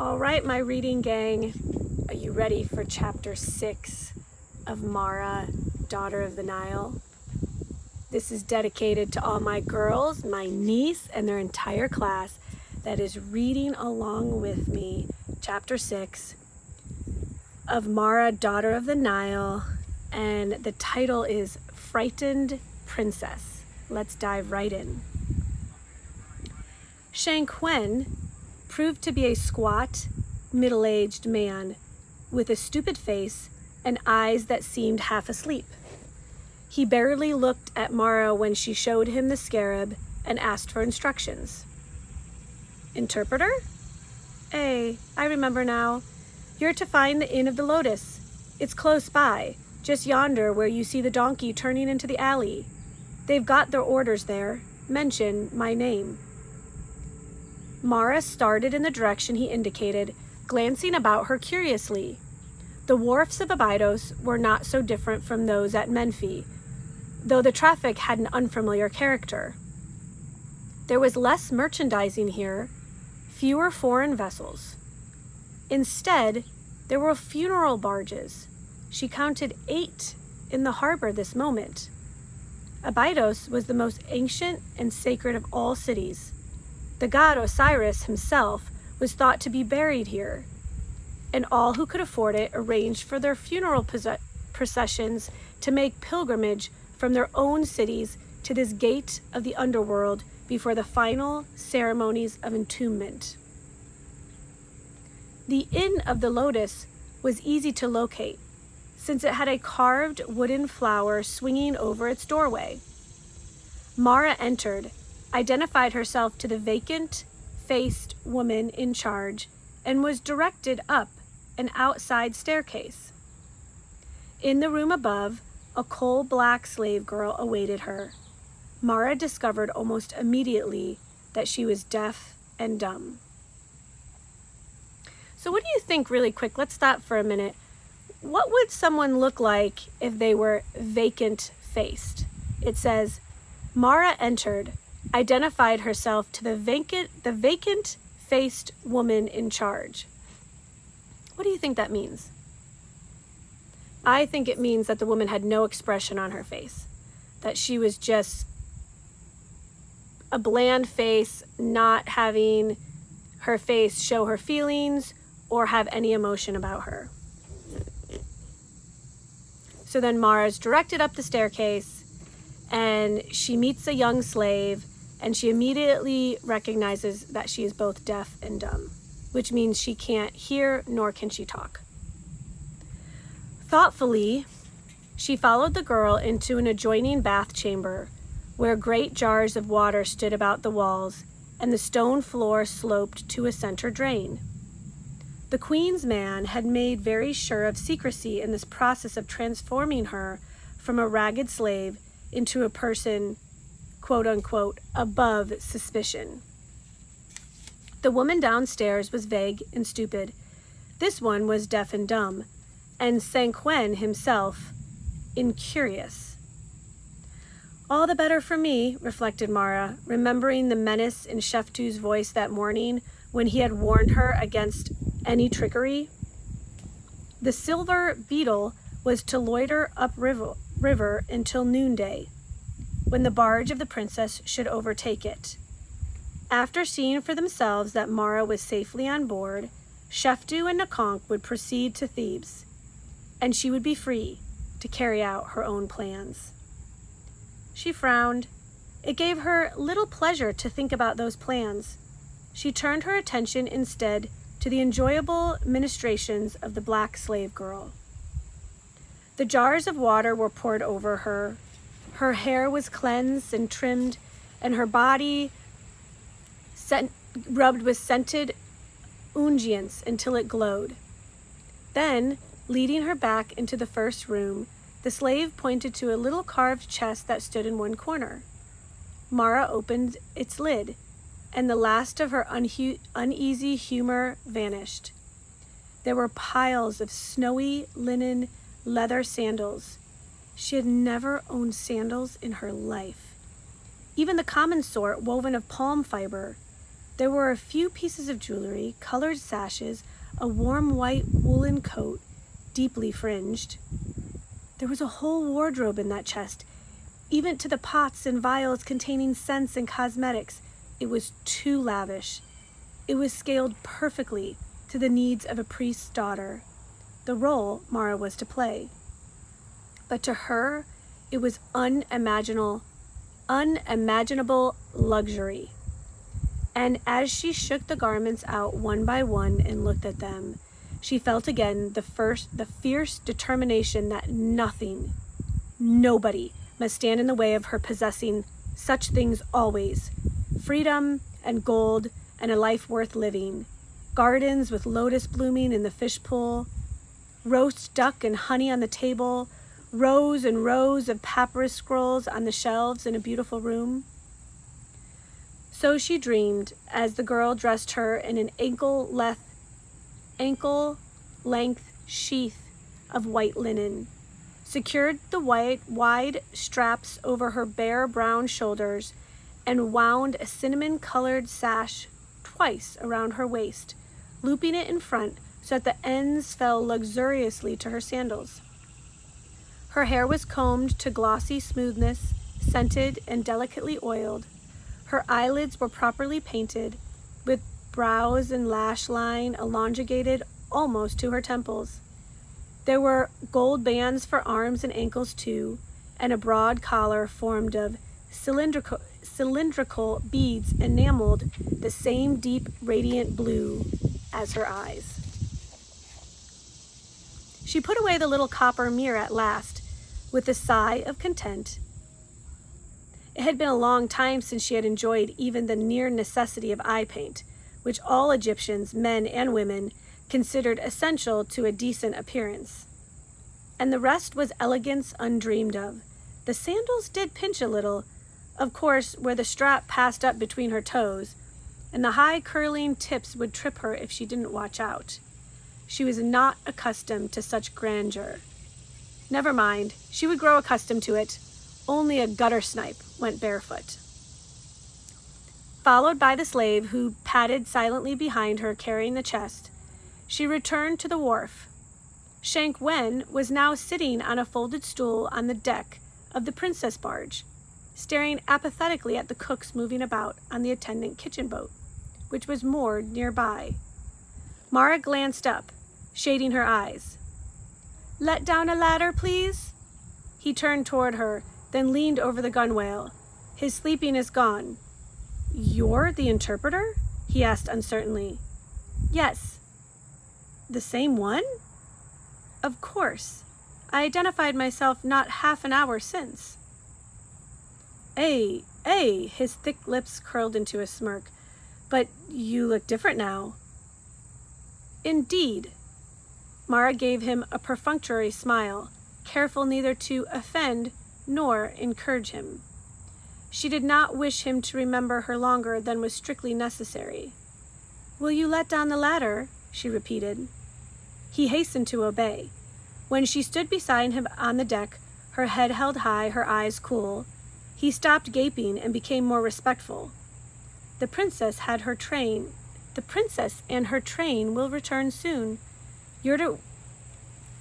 All right, my reading gang, are you ready for chapter 6 of Mara, Daughter of the Nile? This is dedicated to all my girls, my niece, and their entire class that is reading along with me. Chapter 6 of Mara, Daughter of the Nile, and the title is Frightened Princess. Let's dive right in. Shangquen proved to be a squat, middle-aged man with a stupid face and eyes that seemed half asleep. He barely looked at Mara when she showed him the scarab and asked for instructions. Interpreter? I remember now. You're to find the Inn of the Lotus. It's close by, just yonder where you see the donkey turning into the alley. They've got their orders there. Mention my name. Mara started in the direction he indicated, glancing about her curiously. The wharfs of Abidos were not so different from those at Menfi, though the traffic had an unfamiliar character. There was less merchandising here, fewer foreign vessels. Instead, there were funeral barges. She counted 8 in the harbor this moment. Abidos was the most ancient and sacred of all cities. The god Osiris himself was thought to be buried here, and all who could afford it arranged for their funeral processions to make pilgrimage from their own cities to this gate of the underworld before the final ceremonies of entombment. The Inn of the Lotus was easy to locate, since it had a carved wooden flower swinging over its doorway. Mara entered, identified herself to the vacant-faced woman in charge, and was directed up an outside staircase. In the room above, a coal-black slave girl awaited her. Mara discovered almost immediately that she was deaf and dumb. So what do you think, really quick? Let's stop for a minute. What would someone look like if they were vacant-faced? It says, Mara entered, identified herself to the vacant-faced woman in charge. What do you think that means? I think it means that the woman had no expression on her face, that she was just a bland face, not having her face show her feelings or have any emotion about her. So then Mara's directed up the staircase, and she meets a young slave, and she immediately recognizes that she is both deaf and dumb, which means she can't hear nor can she talk. Thoughtfully, she followed the girl into an adjoining bath chamber where great jars of water stood about the walls and the stone floor sloped to a center drain. The queen's man had made very sure of secrecy in this process of transforming her from a ragged slave into a person, quote unquote, above suspicion. The woman downstairs was vague and stupid. This one was deaf and dumb, and Shangquen himself incurious. All the better for me, reflected Mara, remembering the menace in Sheftu's voice that morning when he had warned her against any trickery. The silver beetle was to loiter upriver until noonday, when the barge of the princess should overtake it. After seeing for themselves that Mara was safely on board, Sheftu and Nakonk would proceed to Thebes, and she would be free to carry out her own plans. She frowned. It gave her little pleasure to think about those plans. She turned her attention instead to the enjoyable ministrations of the black slave girl. The jars of water were poured over her. Her hair was cleansed and trimmed, and her body rubbed with scented unguents until it glowed. Then, leading her back into the first room, the slave pointed to a little carved chest that stood in one corner. Mara opened its lid, and the last of her uneasy humor vanished. There were piles of snowy linen leather sandals. She had never owned sandals in her life. Even the common sort, woven of palm fiber, There were a few pieces of jewelry, colored sashes, a warm white woolen coat, deeply fringed. There was a whole wardrobe in that chest, even to the pots and vials containing scents and cosmetics. It was too lavish. It was scaled perfectly to the needs of a priest's daughter, the role Mara was to play. But to her, it was unimaginable luxury. And as she shook the garments out one by one and looked at them, she felt again the fierce determination that nobody must stand in the way of her possessing such things always. Freedom and gold and a life worth living. Gardens with lotus blooming in the fish pool. Roast duck and honey on the table. Rows and rows of papyrus scrolls on the shelves in a beautiful room. So she dreamed as the girl dressed her in an ankle-length sheath of white linen, secured the wide straps over her bare brown shoulders, and wound a cinnamon-colored sash twice around her waist, looping it in front so that the ends fell luxuriously to her sandals. Her hair was combed to glossy smoothness, scented and delicately oiled. Her eyelids were properly painted, with brows and lash line elongated almost to her temples. There were gold bands for arms and ankles too, and a broad collar formed of cylindrical beads enameled the same deep radiant blue as her eyes. She put away the little copper mirror at last, with a sigh of content. It had been a long time since she had enjoyed even the near necessity of eye paint, which all Egyptians, men and women, considered essential to a decent appearance. And the rest was elegance undreamed of. The sandals did pinch a little, of course, where the strap passed up between her toes, and the high curling tips would trip her if she didn't watch out. She was not accustomed to such grandeur. Never mind, she would grow accustomed to it. Only a gutter snipe went barefoot. Followed by the slave who padded silently behind her carrying the chest, she returned to the wharf. Shank Wen was now sitting on a folded stool on the deck of the princess barge, staring apathetically at the cooks moving about on the attendant kitchen boat, which was moored nearby. Mara glanced up, shading her eyes. "Let down a ladder, please." He turned toward her, then leaned over the gunwale. His sleepiness gone. "You're the interpreter?" he asked uncertainly. "Yes." "The same one?" "Of course. I identified myself not half an hour since." His thick lips curled into a smirk. "But you look different now." "Indeed." Mara gave him a perfunctory smile, careful neither to offend nor encourage him. She did not wish him to remember her longer than was strictly necessary. "Will you let down the ladder?" she repeated. He hastened to obey. When she stood beside him on the deck, her head held high, her eyes cool, he stopped gaping and became more respectful. The princess and her train will return soon.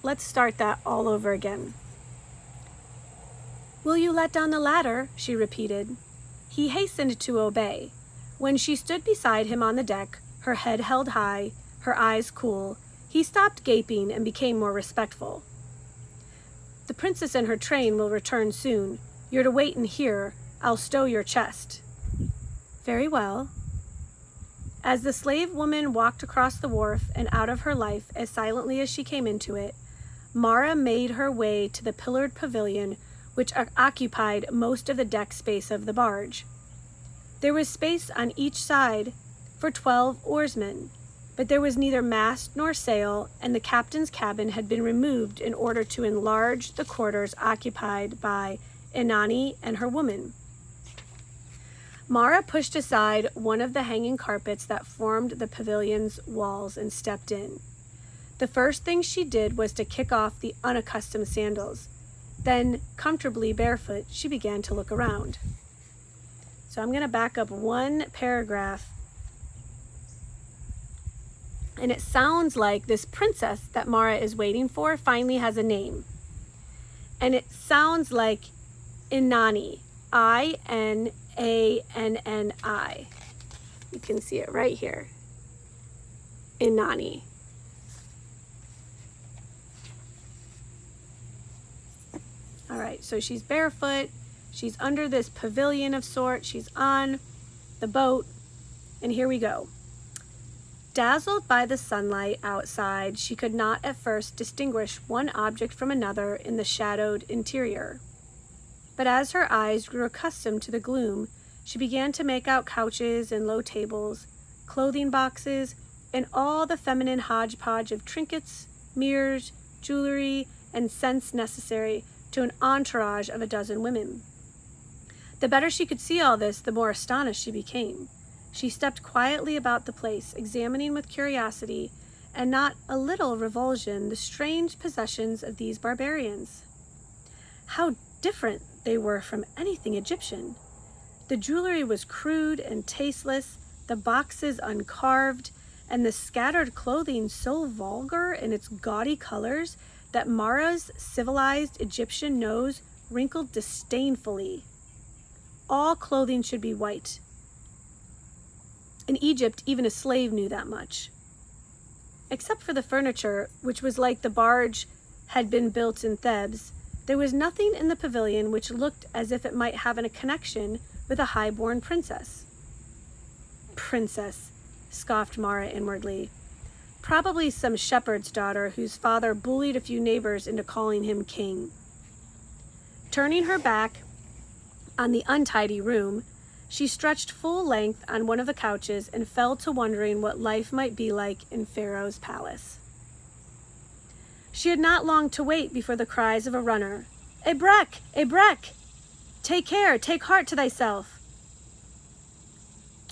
Let's start that all over again. "Will you let down the ladder?" she repeated. He hastened to obey. When she stood beside him on the deck, her head held high, her eyes cool, he stopped gaping and became more respectful. "The princess and her train will return soon. You're to wait in here. I'll stow your chest." "Very well." As the slave woman walked across the wharf and out of her life as silently as she came into it, Mara made her way to the pillared pavilion which occupied most of the deck space of the barge. There was space on each side for 12 oarsmen, but there was neither mast nor sail, and the captain's cabin had been removed in order to enlarge the quarters occupied by Inani and her woman. Mara pushed aside one of the hanging carpets that formed the pavilion's walls and stepped in. The first thing she did was to kick off the unaccustomed sandals. Then, comfortably barefoot, she began to look around. So I'm going to back up one paragraph And it sounds like this princess that Mara is waiting for finally has a name. And it sounds like Inani, Inanni. You can see it right here. Inani. All right, so she's barefoot. She's under this pavilion of sorts. She's on the boat. And here we go. Dazzled by the sunlight outside, she could not at first distinguish one object from another in the shadowed interior. But as her eyes grew accustomed to the gloom, she began to make out couches and low tables, clothing boxes, and all the feminine hodgepodge of trinkets, mirrors, jewelry, and scents necessary to an entourage of a dozen women. The better she could see all this, the more astonished she became. She stepped quietly about the place, examining with curiosity and not a little revulsion the strange possessions of these barbarians. How different they were from anything Egyptian. The jewelry was crude and tasteless, the boxes uncarved, and the scattered clothing so vulgar in its gaudy colors that Mara's civilized Egyptian nose wrinkled disdainfully. All clothing should be white. In Egypt, even a slave knew that much. Except for the furniture, which was like the barge had been built in Thebes, there was nothing in the pavilion which looked as if it might have a connection with a high-born princess. Princess, scoffed Mara inwardly. Probably some shepherd's daughter whose father bullied a few neighbors into calling him king. Turning her back on the untidy room, she stretched full length on one of the couches and fell to wondering what life might be like in Pharaoh's palace. She had not long to wait before the cries of a runner. "A breck! A breck! Take care! Take heart to thyself!"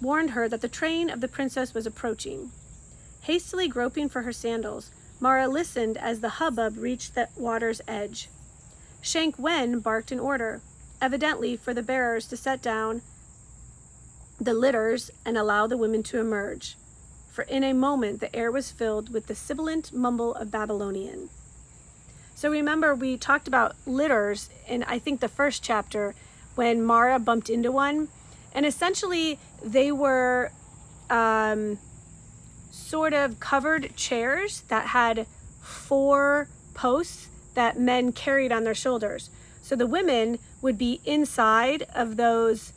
warned her that the train of the princess was approaching. Hastily groping for her sandals, Mara listened as the hubbub reached the water's edge. Shank Wen barked an order, evidently for the bearers to set down the litters and allow the women to emerge, for in a moment the air was filled with the sibilant mumble of Babylonian. So remember, we talked about litters in, I think, the first chapter when Mara bumped into one, and essentially they were sort of covered chairs that had 4 posts that men carried on their shoulders. So the women would be inside of those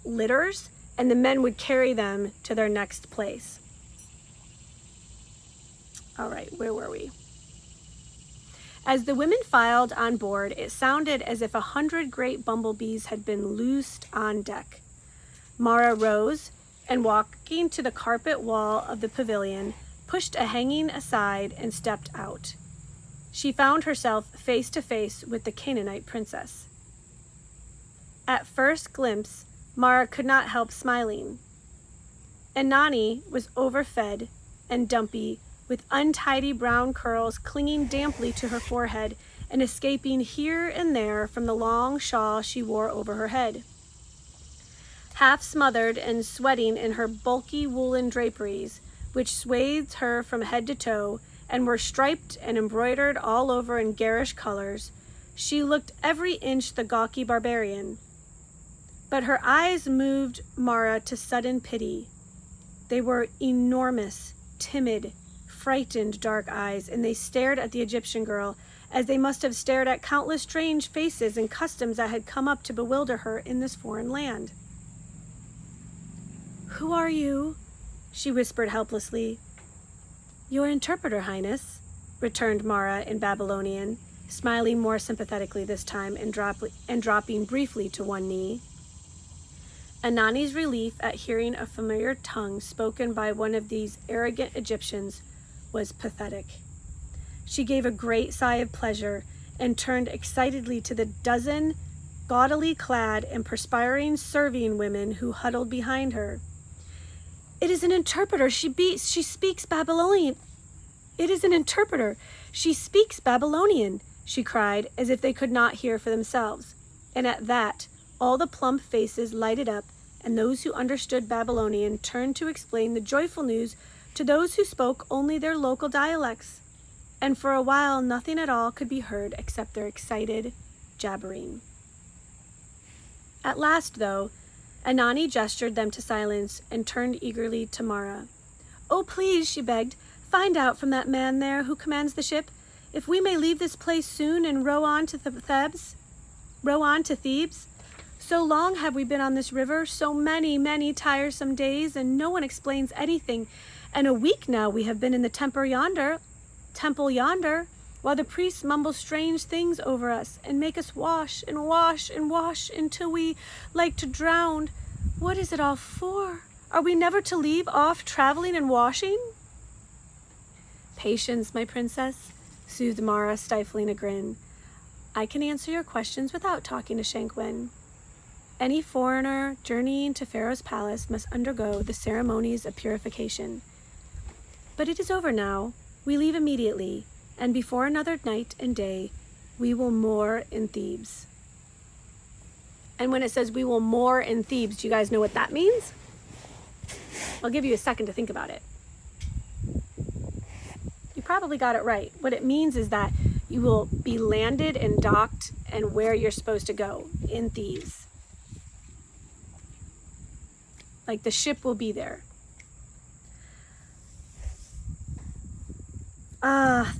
litters, and the men would carry them to their next place. All right, where were we? As the women filed on board, it sounded as if 100 great bumblebees had been loosed on deck. Mara rose and, walking to the carpet wall of the pavilion, pushed a hanging aside and stepped out. She found herself face to face with the Canaanite princess. At first glimpse, Mara could not help smiling. Inani was overfed and dumpy, with untidy brown curls clinging damply to her forehead and escaping here and there from the long shawl she wore over her head. Half smothered and sweating in her bulky woolen draperies, which swathed her from head to toe and were striped and embroidered all over in garish colors, she looked every inch the gawky barbarian. But her eyes moved Mara to sudden pity. They were enormous, timid, frightened dark eyes, and they stared at the Egyptian girl as they must have stared at countless strange faces and customs that had come up to bewilder her in this foreign land. "Who are you?" she whispered helplessly. "Your interpreter, Highness," returned Mara in Babylonian, smiling more sympathetically this time and dropping briefly to one knee. Inani's relief at hearing a familiar tongue spoken by one of these arrogant Egyptians was pathetic. She gave a great sigh of pleasure and turned excitedly to the dozen gaudily clad and perspiring serving women who huddled behind her. "It is an interpreter. She speaks Babylonian. It is an interpreter. She speaks Babylonian," she cried, as if they could not hear for themselves. And at that, all the plump faces lighted up, and those who understood Babylonian turned to explain the joyful news to those who spoke only their local dialects, and for a while nothing at all could be heard except their excited jabbering. At last, though, Inani gestured them to silence and turned eagerly to Mara. "Oh, please," she begged, "find out from that man there who commands the ship if we may leave this place soon and row on to Thebes. So long have we been on this river, so many, many tiresome days, and no one explains anything. And a week now we have been in the temple yonder, while the priests mumble strange things over us and make us wash and wash and wash until we like to drown. What is it all for? Are we never to leave off traveling and washing?" "Patience, my princess," soothed Mara, stifling a grin. "I can answer your questions without talking to Shankwen. Any foreigner journeying to Pharaoh's palace must undergo the ceremonies of purification. But it is over now. We leave immediately, and before another night and day, we will moor in Thebes." And when it says we will moor in Thebes, do you guys know what that means? I'll give you a second to think about it. You probably got it right. What it means is that you will be landed and docked and where you're supposed to go, in Thebes. Like the ship will be there.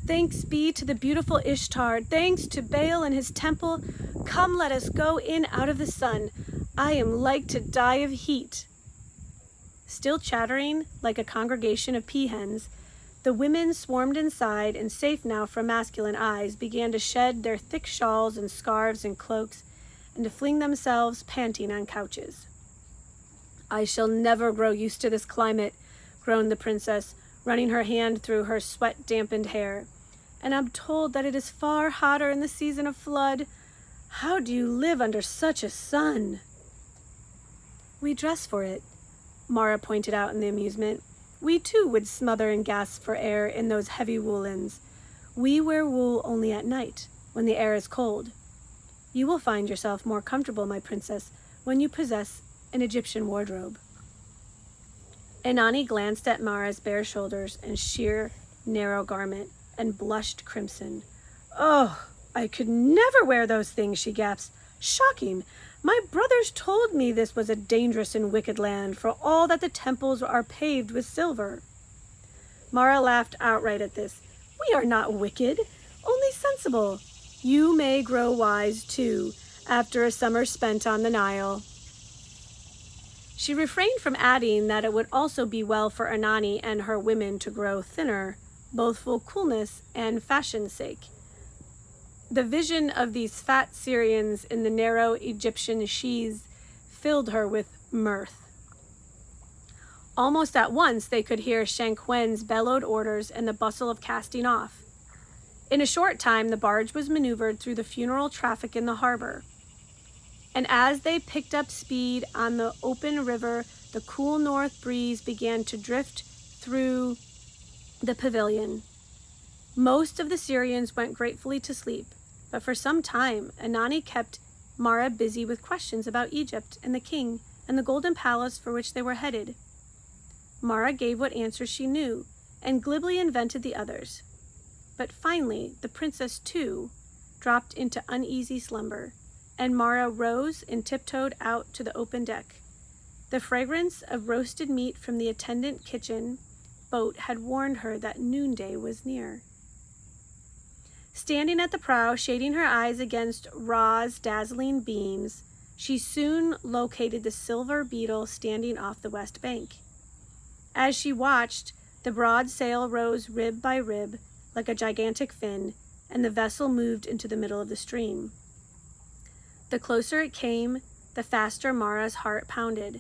Thanks be to the beautiful Ishtar. Thanks to Baal and his temple. Come, let us go in out of the sun. I am like to die of heat. Still chattering like a congregation of peahens, the women swarmed inside, and safe now from masculine eyes, began to shed their thick shawls and scarves and cloaks, and to fling themselves panting on couches. "I shall never grow used to this climate," groaned the princess, running her hand through her sweat-dampened hair. "And I'm told that it is far hotter in the season of flood. How do you live under such a sun?" "We dress for it," Mara pointed out in the amusement. "We too would smother and gasp for air in those heavy woolens. We wear wool only at night, when the air is cold. You will find yourself more comfortable, my princess, when you possess an Egyptian wardrobe." Inani glanced at Mara's bare shoulders and sheer, narrow garment and blushed crimson. "Oh, I could never wear those things," she gasped. "Shocking! My brothers told me this was a dangerous and wicked land, for all that the temples are paved with silver." Mara laughed outright at this. "We are not wicked, only sensible. You may grow wise, too, after a summer spent on the Nile." She refrained from adding that it would also be well for Inani and her women to grow thinner, both for coolness and fashion's sake. The vision of these fat Syrians in the narrow Egyptian sheaths filled her with mirth. Almost at once they could hear Shankwen's bellowed orders and the bustle of casting off. In a short time the barge was maneuvered through the funeral traffic in the harbor. And as they picked up speed on the open river, the cool north breeze began to drift through the pavilion. Most of the Syrians went gratefully to sleep, but for some time Inani kept Mara busy with questions about Egypt and the king and the golden palace for which they were headed. Mara gave what answers she knew, and glibly invented the others. But finally the princess, too, dropped into uneasy slumber, and Mara rose and tiptoed out to the open deck. The fragrance of roasted meat from the attendant kitchen boat had warned her that noonday was near. Standing at the prow, shading her eyes against Ra's dazzling beams, she soon located the silver beetle standing off the west bank. As she watched, the broad sail rose rib by rib like a gigantic fin, and the vessel moved into the middle of the stream. The closer it came, the faster Mara's heart pounded.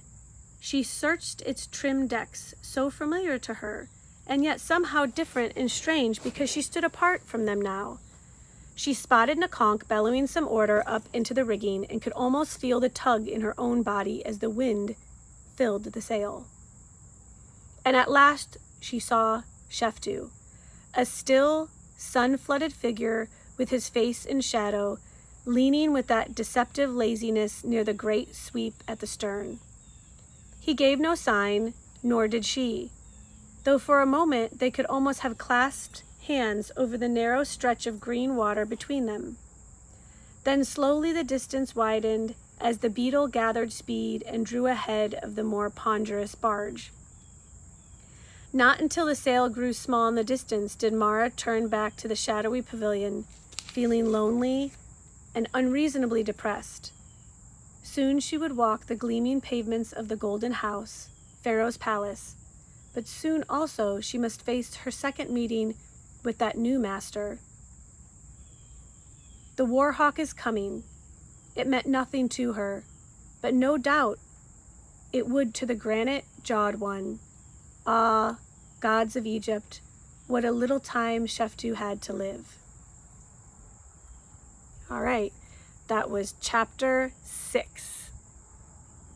She searched its trim decks, so familiar to her, and yet somehow different and strange because she stood apart from them now. She spotted Nakonk bellowing some order up into the rigging and could almost feel the tug in her own body as the wind filled the sail. And at last she saw Sheftu, a still, sun-flooded figure with his face in shadow, leaning with that deceptive laziness near the great sweep at the stern. He gave no sign, nor did she. though for a moment they could almost have clasped hands over the narrow stretch of green water between them. Then slowly the distance widened as the beetle gathered speed and drew ahead of the more ponderous barge. Not until the sail grew small in the distance did Mara turn back to the shadowy pavilion, feeling lonely and unreasonably depressed. Soon she would walk the gleaming pavements of the golden house, Pharaoh's palace, but soon also she must face her second meeting with that new master. The war hawk is coming. It meant nothing to her, but no doubt it would to the granite-jawed one. Ah, gods of Egypt, what a little time Sheftu had to live. All right, that was chapter 6.